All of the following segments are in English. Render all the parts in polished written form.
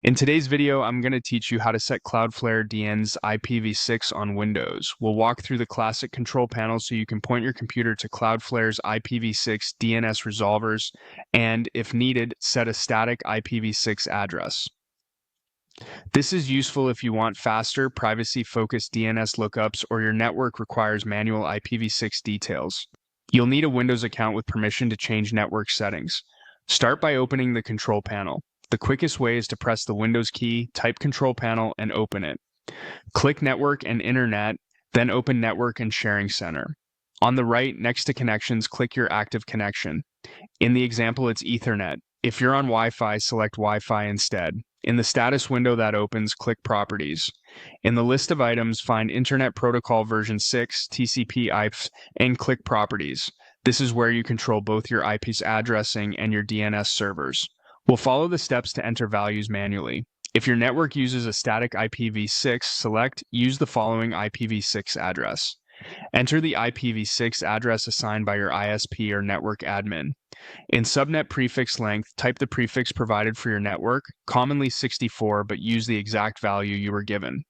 In today's video, I'm going to teach you how to set Cloudflare DNS Ipv6 on Windows. We'll walk through the classic control panel so you can point your computer to Cloudflare's Ipv6 DNS resolvers and, if needed, set a static Ipv6 address. This is useful if you want faster, privacy-focused DNS lookups or your network requires manual Ipv6 details. You'll need a Windows account with permission to change network settings. Start by opening the control panel. The quickest way is to press the Windows key, type Control Panel, and open it. Click Network and Internet, then open Network and Sharing Center. On the right, next to Connections, click your active connection. In the example, it's Ethernet. If you're on Wi-Fi, select Wi-Fi instead. In the status window that opens, click Properties. In the list of items, find Internet Protocol version 6, TCP IPv6, and click Properties. This is where you control both your IP addressing and your DNS servers. We'll follow the steps to enter values manually. If your network uses a static IPv6, select Use the following IPv6 address. Enter the IPv6 address assigned by your ISP or network admin. In subnet prefix length, type the prefix provided for your network, commonly 64, but use the exact value you were given.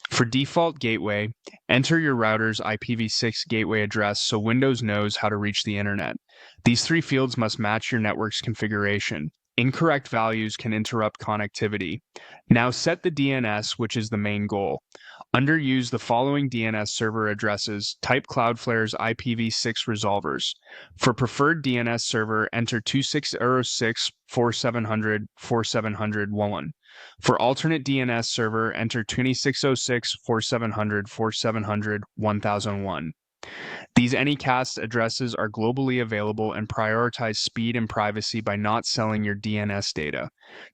For default gateway, enter your router's IPv6 gateway address so Windows knows how to reach the internet. These three fields must match your network's configuration. Incorrect values can interrupt connectivity. Now set the DNS, which is the main goal. Under Use the following DNS server addresses, type Cloudflare's IPv6 resolvers. For preferred DNS server, enter 2606.4700.4700.1. For alternate DNS server, enter 2606.4700.4700.1001. These Anycast addresses are globally available and prioritize speed and privacy by not selling your DNS data.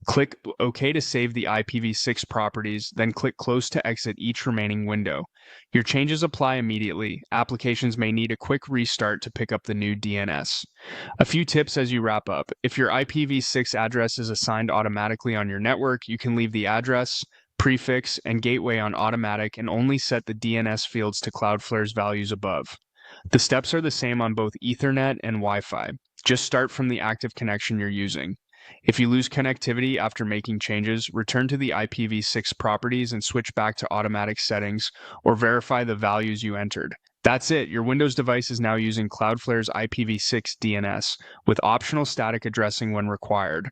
Click OK to save the IPv6 properties, then click Close to exit each remaining window. Your changes apply immediately. Applications may need a quick restart to pick up the new DNS. A few tips as you wrap up. If your IPv6 address is assigned automatically on your network, you can leave the address, prefix, and gateway on automatic and only set the DNS fields to Cloudflare's values above. The steps are the same on both Ethernet and Wi-Fi. Just start from the active connection you're using. If you lose connectivity after making changes, return to the IPv6 properties and switch back to automatic settings or verify the values you entered. That's it. Your Windows device is now using Cloudflare's IPv6 DNS with optional static addressing when required.